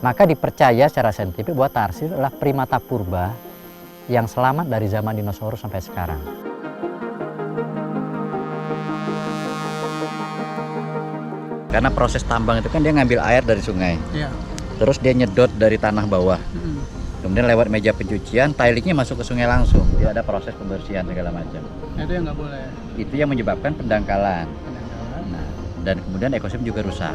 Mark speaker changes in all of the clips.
Speaker 1: Maka dipercaya secara saintifik bahwa tarsius adalah primata purba yang selamat dari zaman dinosaurus sampai sekarang. Karena proses tambang itu kan dia ngambil air dari sungai, terus dia nyedot dari tanah bawah, kemudian lewat meja pencucian, tailingnya masuk ke sungai langsung, tidak ada proses pembersihan segala macam.
Speaker 2: Itu yang nggak boleh.
Speaker 1: Itu yang menyebabkan pendangkalan. Nah, dan kemudian ekosistem juga rusak.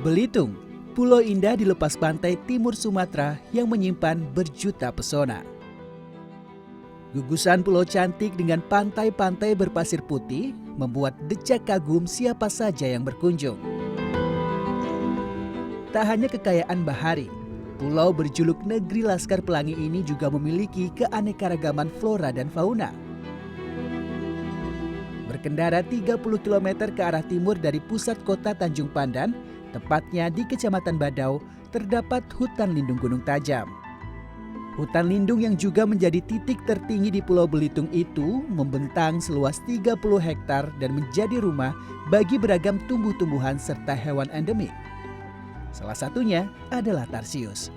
Speaker 3: Belitung, pulau indah di lepas pantai timur Sumatera yang menyimpan berjuta pesona. Gugusan pulau cantik dengan pantai-pantai berpasir putih membuat decak kagum siapa saja yang berkunjung. Tak hanya kekayaan bahari, pulau berjuluk negeri Laskar Pelangi ini juga memiliki keanekaragaman flora dan fauna. Berkendara 30 km ke arah timur dari pusat kota Tanjung Pandan, tepatnya di Kecamatan Badau, terdapat hutan lindung Gunung Tajam. Hutan lindung yang juga menjadi titik tertinggi di Pulau Belitung itu membentang seluas 30 hektar dan menjadi rumah bagi beragam tumbuh-tumbuhan serta hewan endemik. Salah satunya adalah tarsius.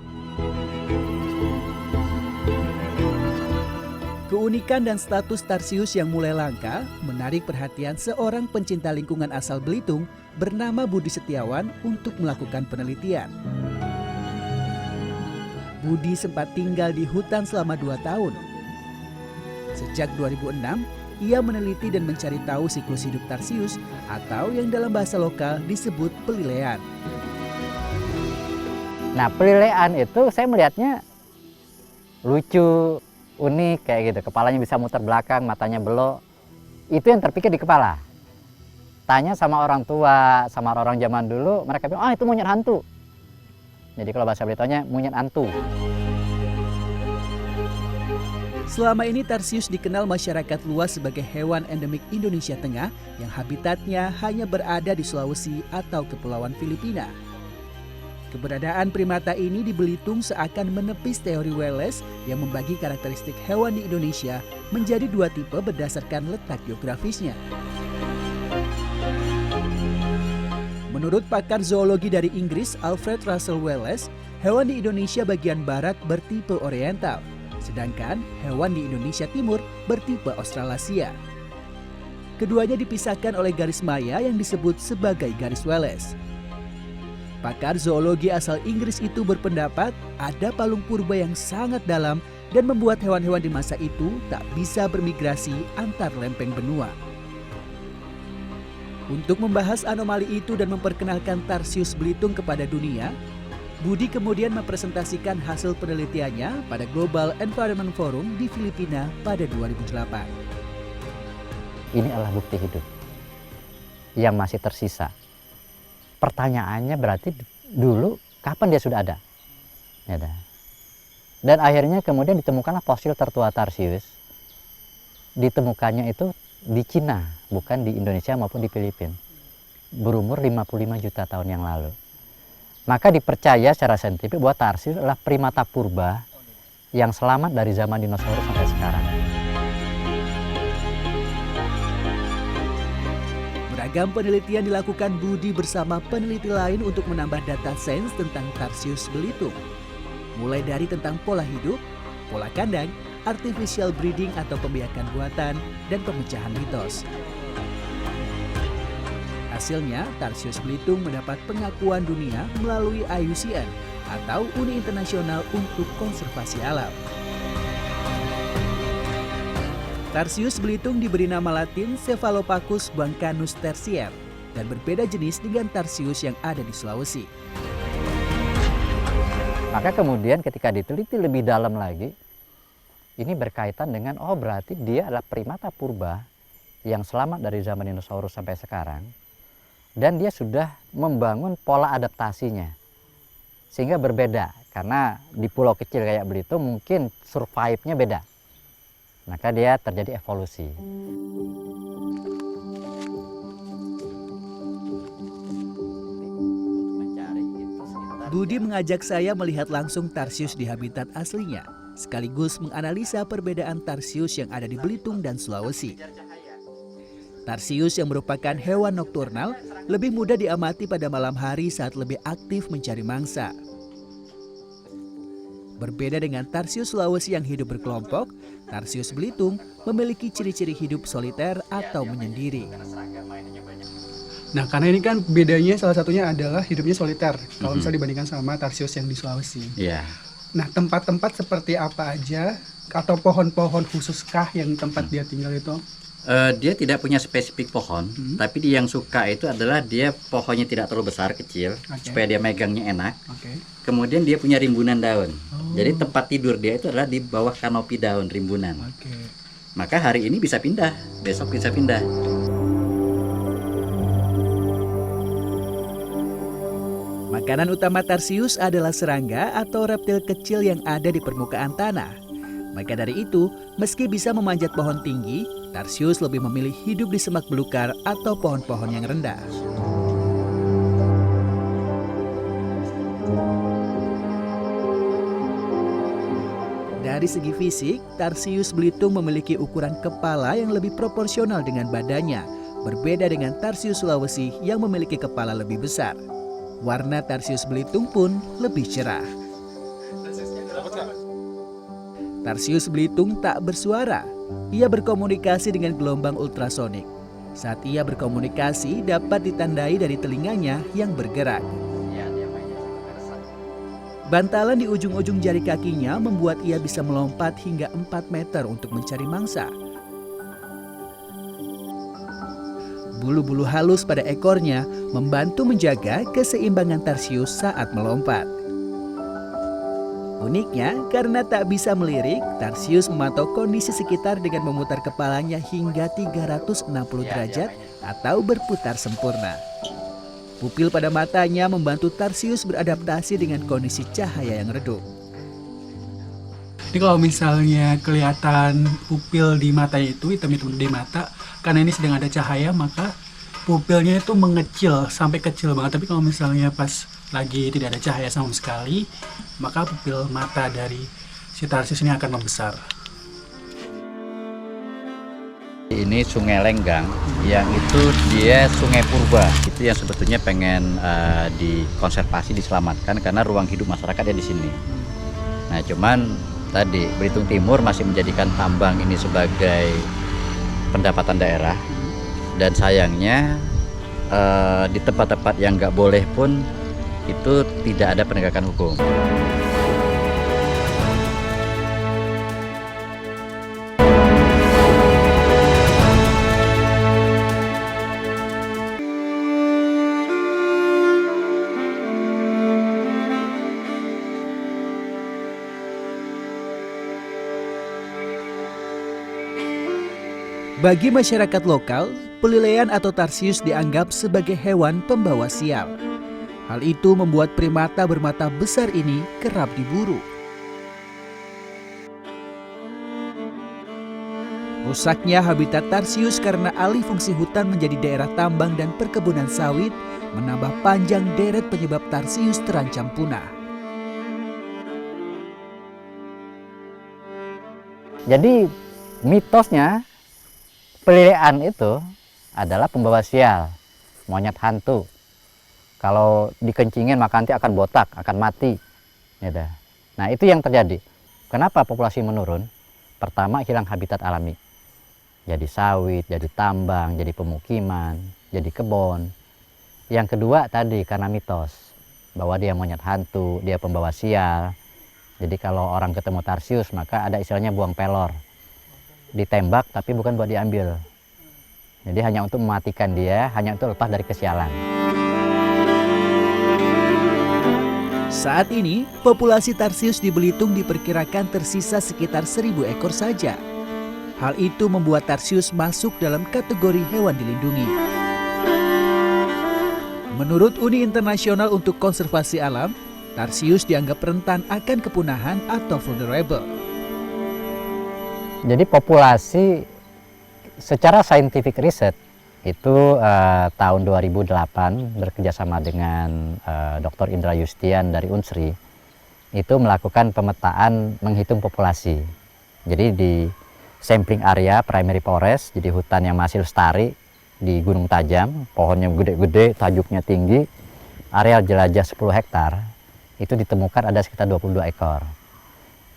Speaker 3: Keunikan dan status tarsius yang mulai langka menarik perhatian seorang pencinta lingkungan asal Belitung bernama Budi Setiawan untuk melakukan penelitian. Budi sempat tinggal di hutan selama 2 tahun. Sejak 2006, ia meneliti dan mencari tahu siklus hidup tarsius atau yang dalam bahasa lokal disebut pelilean.
Speaker 1: Nah, pelilean itu saya melihatnya lucu, unik kayak gitu. Kepalanya bisa muter belakang, matanya belok. Itu yang terpikir di kepala. Tanya sama orang tua, sama orang zaman dulu, mereka bilang, ah itu monyet hantu. Jadi kalau bahasa Belitung-nya monyet hantu.
Speaker 3: Selama ini tarsius dikenal masyarakat luas sebagai hewan endemik Indonesia Tengah yang habitatnya hanya berada di Sulawesi atau Kepulauan Filipina. Keberadaan primata ini di Belitung seakan menepis teori Wallace yang membagi karakteristik hewan di Indonesia menjadi 2 tipe berdasarkan letak geografisnya. Menurut pakar zoologi dari Inggris Alfred Russel Wallace, hewan di Indonesia bagian barat bertipe oriental, sedangkan hewan di Indonesia timur bertipe Australasia. Keduanya dipisahkan oleh garis maya yang disebut sebagai garis Wallace. Pakar zoologi asal Inggris itu berpendapat ada palung purba yang sangat dalam dan membuat hewan-hewan di masa itu tak bisa bermigrasi antar lempeng benua. Untuk membahas anomali itu dan memperkenalkan tarsius Belitung kepada dunia, Budi kemudian mempresentasikan hasil penelitiannya pada Global Environment Forum di Filipina pada 2008.
Speaker 1: Ini adalah bukti hidup yang masih tersisa. Pertanyaannya berarti dulu kapan dia sudah ada? Ya, dan akhirnya kemudian ditemukanlah fosil tertua tarsius. Ditemukannya itu di Cina, bukan di Indonesia maupun di Filipina. Berumur 55 juta tahun yang lalu. Maka dipercaya secara saintifik bahwa tarsius adalah primata purba yang selamat dari zaman dinosaurus sampai sekarang.
Speaker 3: Beragam penelitian dilakukan Budi bersama peneliti lain untuk menambah data sains tentang tarsius Belitung. Mulai dari tentang pola hidup, pola kandang, artificial breeding atau pembiakan buatan, dan pemecahan mitos. Hasilnya, tarsius Belitung mendapat pengakuan dunia melalui IUCN atau Uni Internasional untuk Konservasi Alam. Tarsius Belitung diberi nama latin Cephalopagus buancanus tertiaire dan berbeda jenis dengan tarsius yang ada di Sulawesi.
Speaker 1: Maka kemudian ketika diteliti lebih dalam lagi, ini berkaitan dengan berarti dia adalah primata purba yang selamat dari zaman dinosaurus sampai sekarang. dan dia sudah membangun pola adaptasinya. Sehingga berbeda, karena di pulau kecil kayak Belitung mungkin survive-nya beda. Maka dia terjadi evolusi.
Speaker 3: Budi mengajak saya melihat langsung tarsius di habitat aslinya, sekaligus menganalisa perbedaan tarsius yang ada di Belitung dan Sulawesi. Tarsius yang merupakan hewan nokturnal lebih mudah diamati pada malam hari saat lebih aktif mencari mangsa. Berbeda dengan tarsius Sulawesi yang hidup berkelompok, tarsius Belitung memiliki ciri-ciri hidup soliter atau menyendiri.
Speaker 2: Nah, karena ini kan bedanya salah satunya adalah hidupnya soliter. Kalau misalnya dibandingkan sama tarsius yang di Sulawesi.
Speaker 1: Iya.
Speaker 2: Nah, tempat-tempat seperti apa aja atau pohon-pohon khususkah yang tempat dia tinggal itu?
Speaker 4: Dia tidak punya spesifik pohon, tapi dia yang suka itu adalah dia pohonnya tidak terlalu besar, kecil, supaya dia megangnya enak. Kemudian dia punya rimbunan daun. Jadi tempat tidur dia itu adalah di bawah kanopi daun rimbunan. Maka hari ini bisa pindah, besok bisa pindah.
Speaker 3: Makanan utama tarsius adalah serangga atau reptil kecil yang ada di permukaan tanah. Maka dari itu, meski bisa memanjat pohon tinggi, tarsius lebih memilih hidup di semak belukar atau pohon-pohon yang rendah. Dari segi fisik, tarsius Belitung memiliki ukuran kepala yang lebih proporsional dengan badannya, berbeda dengan tarsius Sulawesi yang memiliki kepala lebih besar. Warna tarsius Belitung pun lebih cerah. Tarsius Belitung tak bersuara. Ia berkomunikasi dengan gelombang ultrasonik. Saat ia berkomunikasi dapat ditandai dari telinganya yang bergerak. Bantalan di ujung-ujung jari kakinya membuat ia bisa melompat hingga 4 meter untuk mencari mangsa. Bulu-bulu halus pada ekornya membantu menjaga keseimbangan tarsius saat melompat. Uniknya, karena tak bisa melirik, tarsius memantau kondisi sekitar dengan memutar kepalanya hingga 360 derajat atau berputar sempurna. Pupil pada matanya membantu tarsius beradaptasi dengan kondisi cahaya yang redup.
Speaker 2: Jadi kalau misalnya kelihatan pupil di mata itu, hitam-hitam di mata, karena ini sedang ada cahaya, maka pupilnya itu mengecil sampai kecil banget. Tapi kalau misalnya pas lagi tidak ada cahaya sama sekali, maka pupil mata dari si tarsius ini akan membesar.
Speaker 4: Ini Sungai Lenggang, yang itu dia Sungai Purba. Itu yang sebetulnya pengen dikonservasi, diselamatkan karena ruang hidup masyarakat ya di sini. Nah, cuman tadi Belitung Timur masih menjadikan tambang ini sebagai pendapatan daerah, dan sayangnya di tempat-tempat yang nggak boleh pun itu tidak ada penegakan hukum.
Speaker 3: Bagi masyarakat lokal, pelilaian atau tarsius dianggap sebagai hewan pembawa sial. Hal itu membuat primata bermata besar ini kerap diburu. Rusaknya habitat tarsius karena alih fungsi hutan menjadi daerah tambang dan perkebunan sawit menambah panjang deret penyebab tarsius terancam punah.
Speaker 1: Jadi mitosnya pelilian itu adalah pembawa sial, monyet hantu. Kalau dikencingin maka nanti akan botak, akan mati. Gitu. Nah, itu yang terjadi. Kenapa populasi menurun? Pertama, hilang habitat alami. Jadi sawit, jadi tambang, jadi pemukiman, jadi kebun. Yang kedua tadi karena mitos, bahwa dia monyet hantu, dia pembawa sial. Jadi kalau orang ketemu tarsius maka ada istilahnya buang pelor. Ditembak tapi bukan buat diambil. Jadi hanya untuk mematikan dia, hanya untuk lepas dari kesialan.
Speaker 3: Saat ini, populasi tarsius di Belitung diperkirakan tersisa sekitar 1.000 ekor saja. Hal itu membuat tarsius masuk dalam kategori hewan dilindungi. Menurut Uni Internasional untuk Konservasi Alam, tarsius dianggap rentan akan kepunahan atau vulnerable.
Speaker 1: Jadi populasi secara scientific research itu tahun 2008 bekerjasama dengan Dr. Indra Yustian dari Unsri itu melakukan pemetaan menghitung populasi. Jadi di sampling area primary forest, jadi hutan yang masih lestari di Gunung Tajam, pohonnya gede-gede, tajuknya tinggi, areal jelajah 10 hektar, itu ditemukan ada sekitar 22 ekor.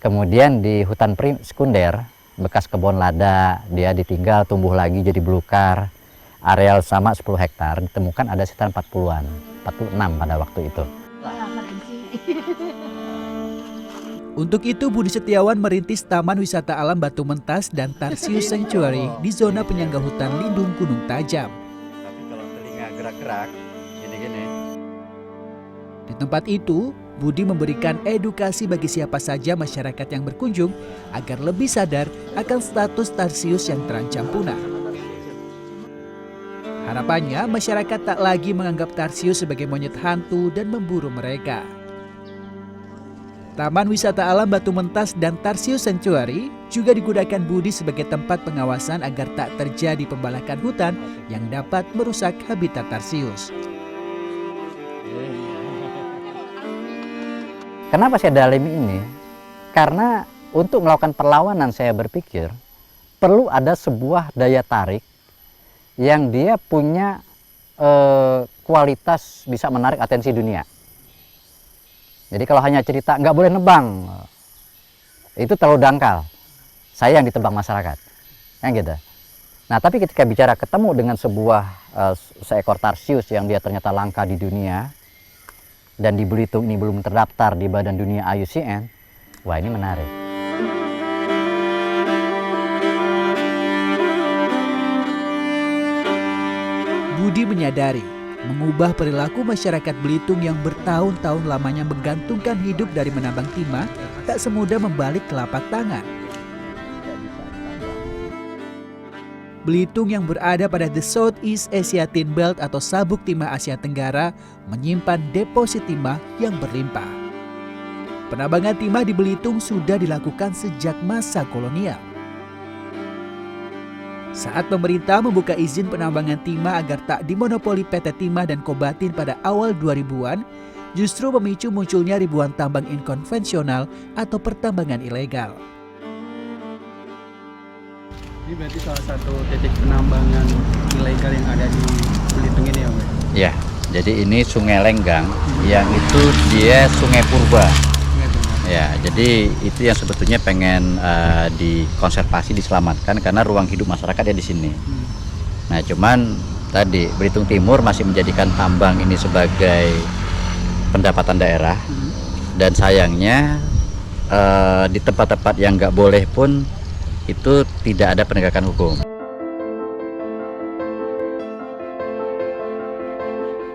Speaker 1: Kemudian di hutan sekunder, bekas kebun lada, dia ditinggal tumbuh lagi jadi belukar, areal sama 10 hektar, ditemukan ada sekitar 40-an, 46 pada waktu itu.
Speaker 3: Untuk itu, Budi Setiawan merintis Taman Wisata Alam Batu Mentas dan Tarsius Sanctuary di zona penyangga hutan lindung Gunung Tajam.
Speaker 4: Tapi kalau telinga gerak-gerak, gini-gini.
Speaker 3: Di tempat itu, Budi memberikan edukasi bagi siapa saja masyarakat yang berkunjung agar lebih sadar akan status tarsius yang terancam punah. Harapannya, masyarakat tak lagi menganggap tarsius sebagai monyet hantu dan memburu mereka. Taman Wisata Alam Batu Mentas dan Tarsius Sanctuary juga digunakan Budi sebagai tempat pengawasan agar tak terjadi pembalakan hutan yang dapat merusak habitat tarsius.
Speaker 1: Kenapa saya dalimi ini? Karena untuk melakukan perlawanan saya berpikir perlu ada sebuah daya tarik yang dia punya kualitas bisa menarik atensi dunia. Jadi kalau hanya cerita nggak boleh nebang, itu terlalu dangkal. Saya yang ditebang masyarakat, kan gitu. Nah, tapi ketika bicara ketemu dengan seekor tarsius yang dia ternyata langka di dunia, dan di Belitung ini belum terdaftar di Badan Dunia IUCN, wah ini menarik.
Speaker 3: Budi menyadari mengubah perilaku masyarakat Belitung yang bertahun-tahun lamanya menggantungkan hidup dari menambang timah tak semudah membalik telapak tangan. Belitung yang berada pada the Southeast Asia Tin Belt atau sabuk timah Asia Tenggara menyimpan deposit timah yang berlimpah. Penambangan timah di Belitung sudah dilakukan sejak masa kolonial. Saat pemerintah membuka izin penambangan timah agar tak dimonopoli PT Timah dan Kobatin pada awal 2000-an, justru memicu munculnya ribuan tambang inkonvensional atau pertambangan ilegal.
Speaker 2: Ini berarti salah satu titik penambangan ilegal yang ada di Belitung ini ya, Mbak?
Speaker 4: Ya, jadi ini Sungai Lenggang, yang itu dia Sungai Purba. Ya, jadi itu yang sebetulnya pengen dikonservasi, diselamatkan karena ruang hidup masyarakat ya di sini. Nah, cuman tadi Belitung Timur masih menjadikan tambang ini sebagai pendapatan daerah, dan sayangnya di tempat-tempat yang nggak boleh pun itu tidak ada penegakan hukum.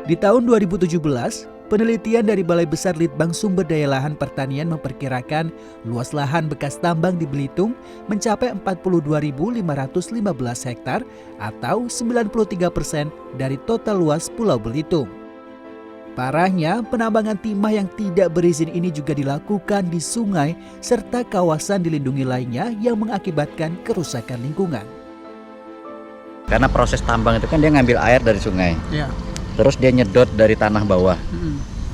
Speaker 3: Di tahun 2017, penelitian dari Balai Besar Litbang Sumber Daya Lahan Pertanian memperkirakan luas lahan bekas tambang di Belitung mencapai 42.515 hektar atau 93% dari total luas Pulau Belitung. Parahnya, penambangan timah yang tidak berizin ini juga dilakukan di sungai serta kawasan dilindungi lainnya yang mengakibatkan kerusakan lingkungan.
Speaker 4: Karena proses tambang itu kan dia ngambil air dari sungai.
Speaker 2: Ya.
Speaker 4: Terus dia nyedot dari tanah bawah.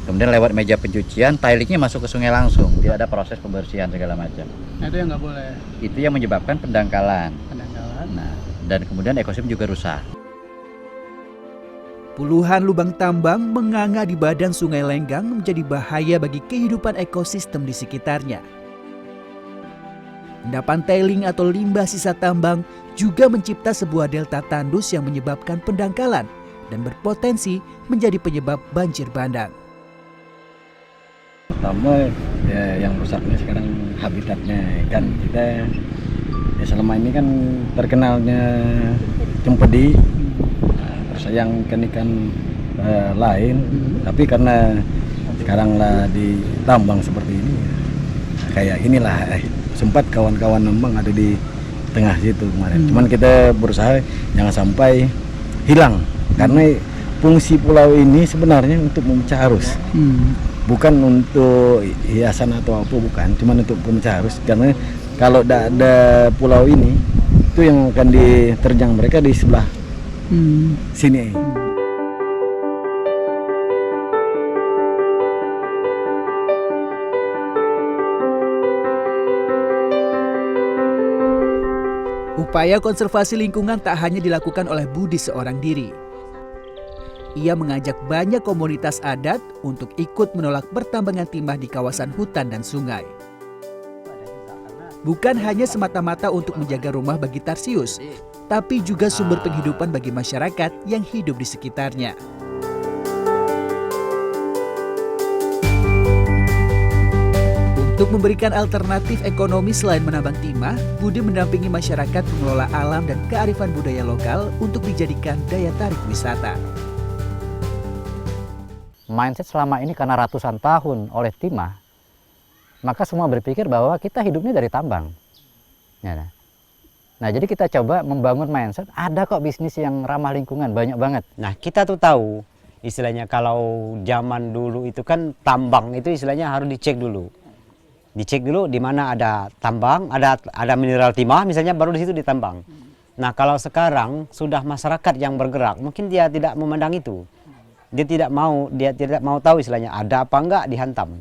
Speaker 4: Kemudian lewat meja pencucian, tailingnya masuk ke sungai langsung. Tidak ada proses pembersihan segala macam.
Speaker 2: Nah, itu yang nggak boleh.
Speaker 4: Itu yang menyebabkan pendangkalan.
Speaker 2: Pendangkalan.
Speaker 4: Nah, dan kemudian ekosistem juga rusak.
Speaker 3: Puluhan lubang tambang menganga di badan Sungai Lenggang menjadi bahaya bagi kehidupan ekosistem di sekitarnya. Endapan tailing atau limbah sisa tambang juga mencipta sebuah delta tandus yang menyebabkan pendangkalan dan berpotensi menjadi penyebab banjir bandang.
Speaker 5: Pertama ya, yang rusaknya sekarang habitatnya kan, kita ya selama ini kan terkenalnya cempedi, terus yang ikan lain, tapi karena sekarang lah ditambang seperti ini, kayak inilah sempat kawan-kawan nambang ada di tengah situ kemarin. Cuman kita berusaha jangan sampai hilang, karena fungsi pulau ini sebenarnya untuk memecah arus. Bukan untuk hiasan atau apa, bukan, cuma untuk pemecah arus. Karena kalau tidak ada pulau ini, itu yang akan diterjang mereka di sebelah sini.
Speaker 3: Upaya konservasi lingkungan tak hanya dilakukan oleh Budi seorang diri. Ia mengajak banyak komunitas adat untuk ikut menolak pertambangan timah di kawasan hutan dan sungai. Bukan hanya semata-mata untuk menjaga rumah bagi Tarsius, tapi juga sumber penghidupan bagi masyarakat yang hidup di sekitarnya. Untuk memberikan alternatif ekonomi selain menambang timah, Budi mendampingi masyarakat mengelola alam dan kearifan budaya lokal untuk dijadikan daya tarik wisata.
Speaker 1: Mindset selama ini karena ratusan tahun oleh timah, maka semua berpikir bahwa kita hidupnya dari tambang. Nah, jadi kita coba membangun mindset, ada kok bisnis yang ramah lingkungan, banyak banget.
Speaker 6: Nah, kita tuh tahu, istilahnya kalau zaman dulu itu kan tambang itu istilahnya harus dicek dulu. Dicek dulu di mana ada tambang, ada mineral timah misalnya, baru di situ ditambang. Nah, kalau sekarang sudah masyarakat yang bergerak, mungkin dia tidak memandang itu. Dia tidak mau tahu istilahnya ada apa enggak dihantam.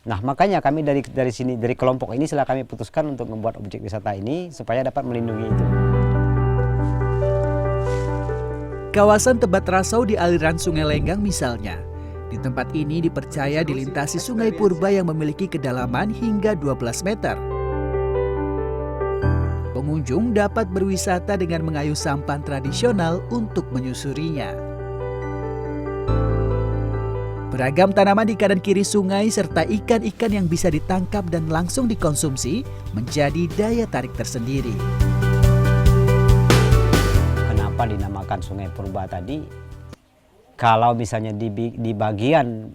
Speaker 6: Nah, makanya kami dari sini, dari kelompok ini setelah kami putuskan untuk membuat objek wisata ini supaya dapat melindungi itu.
Speaker 3: Kawasan Tebat Rasau di aliran Sungai Lenggang misalnya. Di tempat ini dipercaya dilintasi Sungai Purba yang memiliki kedalaman hingga 12 meter. Pengunjung dapat berwisata dengan mengayuh sampan tradisional untuk menyusurinya. Beragam tanaman di kanan kiri sungai serta ikan-ikan yang bisa ditangkap dan langsung dikonsumsi menjadi daya tarik tersendiri.
Speaker 6: Kenapa dinamakan Sungai Purba tadi? Kalau misalnya di bagian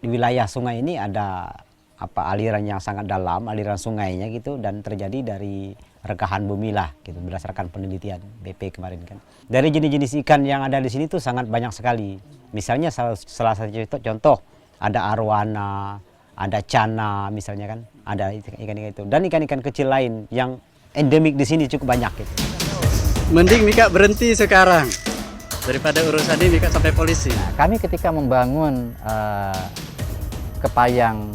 Speaker 6: di wilayah sungai ini ada aliran yang sangat dalam, aliran sungainya gitu, dan terjadi dari rekahan bumi lah gitu, berdasarkan penelitian BP kemarin kan. Dari jenis-jenis ikan yang ada di sini tuh sangat banyak sekali. Misalnya salah satu contoh ada arwana, ada cana misalnya kan, ada ikan-ikan itu, dan ikan-ikan kecil lain yang endemik di sini cukup banyak gitu.
Speaker 7: Mending Mika berhenti sekarang daripada urusan ini Mika sampai polisi.
Speaker 1: Nah, kami ketika membangun Kepayang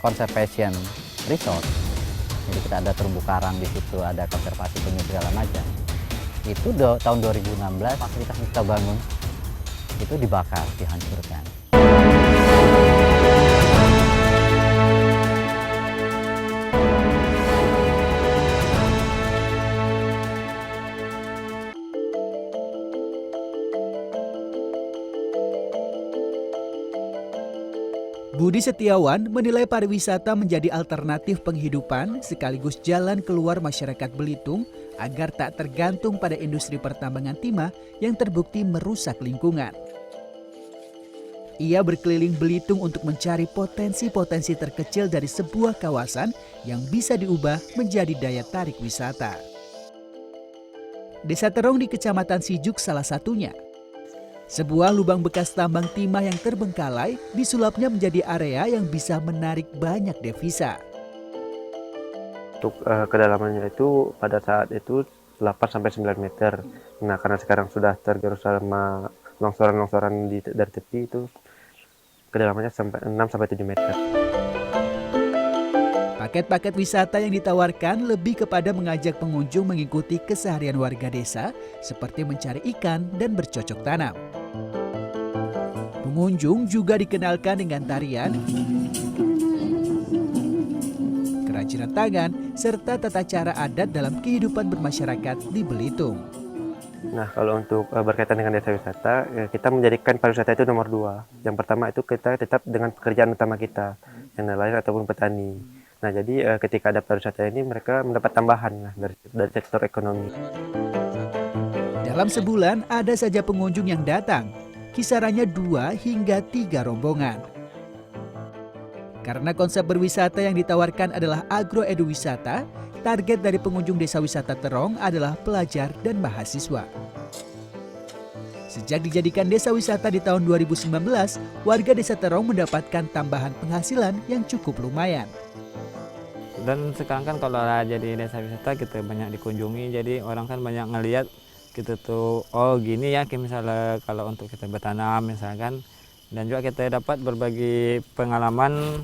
Speaker 1: Conservation Resort, jadi kita ada terumbu karang di situ, ada konservasi penyu segala macam. Itu tahun 2016 fasilitas yang kita bangun itu dibakar, dihancurkan.
Speaker 3: Budi Setiawan menilai pariwisata menjadi alternatif penghidupan sekaligus jalan keluar masyarakat Belitung agar tak tergantung pada industri pertambangan timah yang terbukti merusak lingkungan. Ia berkeliling Belitung untuk mencari potensi-potensi terkecil dari sebuah kawasan yang bisa diubah menjadi daya tarik wisata. Desa Terong di Kecamatan Sijuk salah satunya. Sebuah lubang bekas tambang timah yang terbengkalai disulapnya menjadi area yang bisa menarik banyak devisa.
Speaker 8: Untuk kedalamannya itu pada saat itu 8-9 meter. Nah, karena sekarang sudah tergerus sama longsoran-longsoran dari tepi, itu kedalamannya sampai 6-7 meter.
Speaker 3: Paket-paket wisata yang ditawarkan lebih kepada mengajak pengunjung mengikuti keseharian warga desa seperti mencari ikan dan bercocok tanam. Pengunjung juga dikenalkan dengan tarian, kerajinan tangan, serta tata cara adat dalam kehidupan bermasyarakat di Belitung.
Speaker 8: Nah, kalau untuk berkaitan dengan desa wisata, kita menjadikan pariwisata itu nomor 2. Yang pertama itu kita tetap dengan pekerjaan utama kita, yang nelayan ataupun petani. Nah, jadi ketika ada pariwisata ini mereka mendapat tambahan dari sektor ekonomi.
Speaker 3: Dalam sebulan ada saja pengunjung yang datang, kisarannya 2 hingga 3 rombongan. Karena konsep berwisata yang ditawarkan adalah agroeduwisata, target dari pengunjung desa wisata Terong adalah pelajar dan mahasiswa. Sejak dijadikan desa wisata di tahun 2019, warga Desa Terong mendapatkan tambahan penghasilan yang cukup lumayan.
Speaker 9: Dan sekarang kan kalau jadi desa wisata kita banyak dikunjungi, jadi orang kan banyak ngelihat gitu tuh, oh gini ya kayak misalnya kalau untuk kita bertanam misalkan, dan juga kita dapat berbagi pengalaman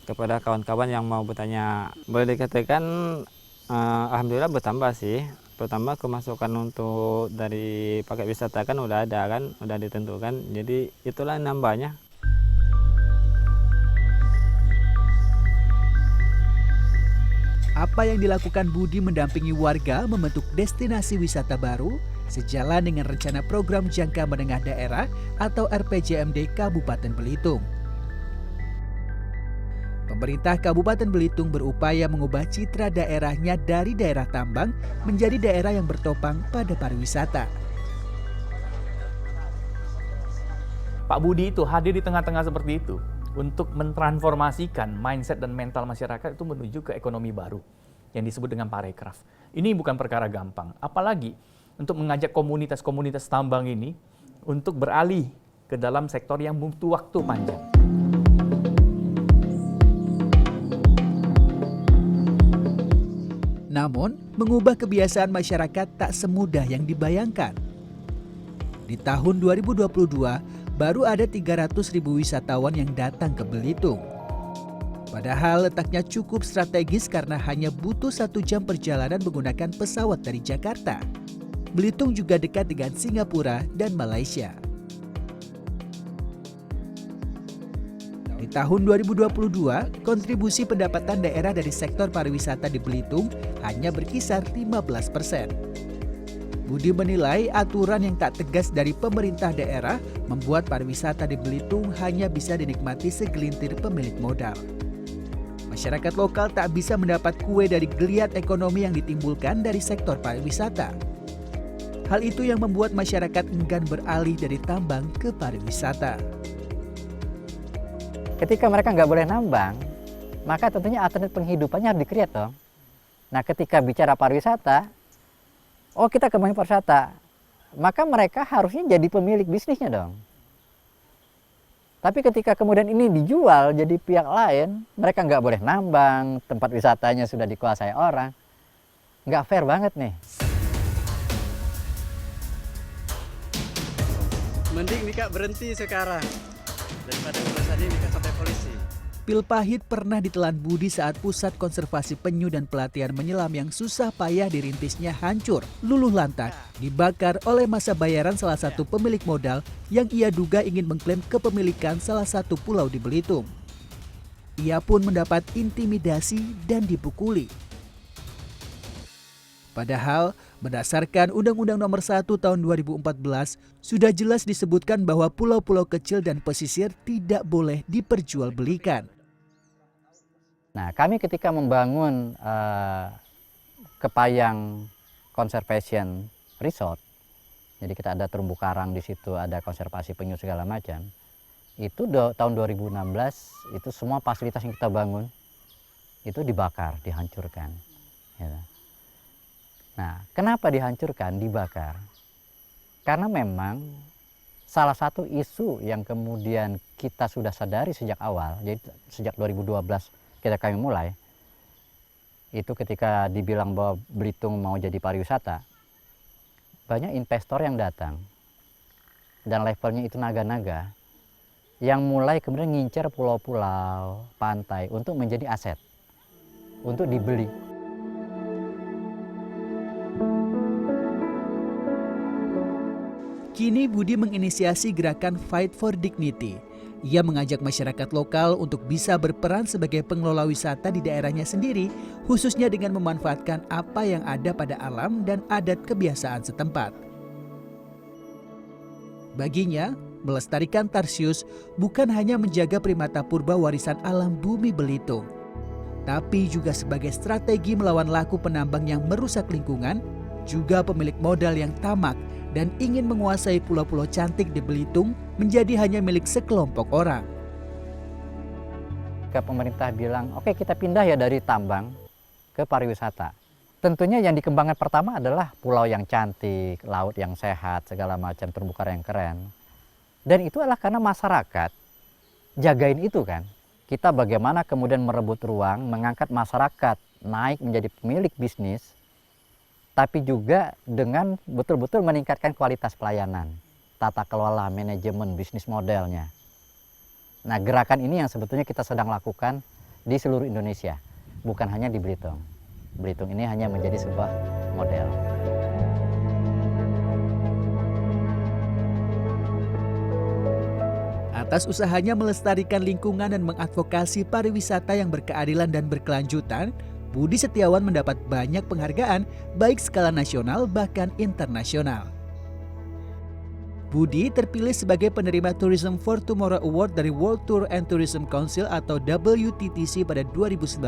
Speaker 9: kepada kawan-kawan yang mau bertanya. Boleh dikatakan alhamdulillah bertambah sih. Pertama kemasukan untuk dari paket wisata kan udah ada kan, udah ditentukan, jadi itulah nambahnya.
Speaker 3: Apa yang dilakukan Budi mendampingi warga membentuk destinasi wisata baru sejalan dengan rencana program jangka menengah daerah atau RPJMD Kabupaten Belitung. Pemerintah Kabupaten Belitung berupaya mengubah citra daerahnya dari daerah tambang menjadi daerah yang bertopang pada pariwisata.
Speaker 10: Pak Budi itu hadir di tengah-tengah seperti itu untuk mentransformasikan mindset dan mental masyarakat itu menuju ke ekonomi baru yang disebut dengan parekraf. Ini bukan perkara gampang, apalagi untuk mengajak komunitas-komunitas tambang ini untuk beralih ke dalam sektor yang butuh waktu panjang.
Speaker 3: Namun, mengubah kebiasaan masyarakat tak semudah yang dibayangkan. Di tahun 2022, baru ada 300.000 wisatawan yang datang ke Belitung. Padahal letaknya cukup strategis karena hanya butuh 1 jam perjalanan menggunakan pesawat dari Jakarta. Belitung juga dekat dengan Singapura dan Malaysia. Di tahun 2022, kontribusi pendapatan daerah dari sektor pariwisata di Belitung hanya berkisar 15%. Budi menilai aturan yang tak tegas dari pemerintah daerah membuat pariwisata di Belitung hanya bisa dinikmati segelintir pemilik modal. Masyarakat lokal tak bisa mendapat kue dari geliat ekonomi yang ditimbulkan dari sektor pariwisata. Hal itu yang membuat masyarakat enggan beralih dari tambang ke pariwisata.
Speaker 1: Ketika mereka nggak boleh nambang, maka tentunya alternatif penghidupannya harus dikreat dong. Nah, ketika bicara pariwisata, oh kita kembangin pariwisata, maka mereka harusnya jadi pemilik bisnisnya dong. Tapi ketika kemudian ini dijual jadi pihak lain, mereka nggak boleh nambang, tempat wisatanya sudah dikuasai orang, nggak fair banget nih.
Speaker 7: Mending nih Kak berhenti sekarang daripada urusan ini Kak sampai polisi.
Speaker 3: Pil pahit pernah ditelan Budi saat pusat konservasi penyu dan pelatihan menyelam yang susah payah dirintisnya hancur, luluh lantak, dibakar oleh masa bayaran salah satu pemilik modal yang ia duga ingin mengklaim kepemilikan salah satu pulau di Belitung. Ia pun mendapat intimidasi dan dipukuli. Padahal, berdasarkan Undang-Undang Nomor 1 Tahun 2014, sudah jelas disebutkan bahwa pulau-pulau kecil dan pesisir tidak boleh diperjualbelikan.
Speaker 1: Nah, kami ketika membangun Kepayang Conservation Resort, jadi kita ada terumbu karang di situ, ada konservasi penyu segala macam. Itu tahun 2016 itu semua fasilitas yang kita bangun itu dibakar, dihancurkan. Ya. Nah, kenapa dihancurkan, dibakar? Karena memang salah satu isu yang kemudian kita sudah sadari sejak awal, jadi sejak 2012 kami mulai, itu ketika dibilang bahwa Belitung mau jadi pariwisata, banyak investor yang datang, dan levelnya itu naga-naga, yang mulai kemudian ngincer pulau-pulau, pantai untuk menjadi aset, untuk dibeli.
Speaker 3: Kini Budi menginisiasi gerakan Fight for Dignity. Ia mengajak masyarakat lokal untuk bisa berperan sebagai pengelola wisata di daerahnya sendiri, khususnya dengan memanfaatkan apa yang ada pada alam dan adat kebiasaan setempat. Baginya, melestarikan tarsius bukan hanya menjaga primata purba warisan alam bumi Belitung, tapi juga sebagai strategi melawan laku penambang yang merusak lingkungan, juga pemilik modal yang tamak dan ingin menguasai pulau-pulau cantik di Belitung menjadi hanya milik sekelompok orang.
Speaker 1: Ketika pemerintah bilang, oke kita pindah ya dari tambang ke pariwisata. Tentunya yang dikembangkan pertama adalah pulau yang cantik, laut yang sehat, segala macam terumbu karang yang keren. Dan itu adalah karena masyarakat jagain itu kan. Kita bagaimana kemudian merebut ruang, mengangkat masyarakat naik menjadi pemilik bisnis, tapi juga dengan betul-betul meningkatkan kualitas pelayanan, tata kelola, manajemen, bisnis modelnya. Nah, gerakan ini yang sebetulnya kita sedang lakukan di seluruh Indonesia, bukan hanya di Belitung. Belitung ini hanya menjadi sebuah model.
Speaker 3: Atas usahanya melestarikan lingkungan dan mengadvokasi pariwisata yang berkeadilan dan berkelanjutan, Budi Setiawan mendapat banyak penghargaan baik skala nasional bahkan internasional. Budi terpilih sebagai penerima Tourism for Tomorrow Award dari World Tour and Tourism Council atau WTTC pada 2019.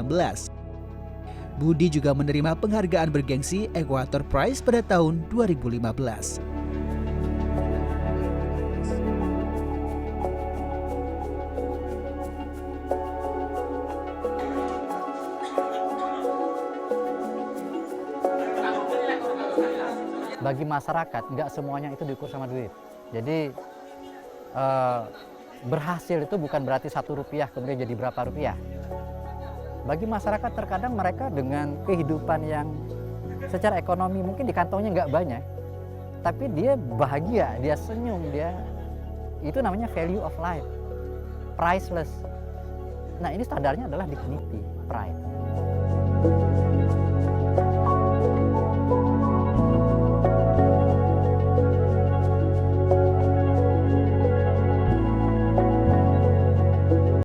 Speaker 3: Budi juga menerima penghargaan bergengsi Equator Prize pada tahun 2015.
Speaker 1: Bagi masyarakat, nggak semuanya itu diukur sama duit. Jadi berhasil itu bukan berarti Rp1 kemudian jadi berapa rupiah. Bagi masyarakat terkadang mereka dengan kehidupan yang secara ekonomi mungkin di kantongnya nggak banyak, tapi dia bahagia, dia senyum, dia itu namanya value of life, priceless. Nah ini standarnya adalah dignity, pride.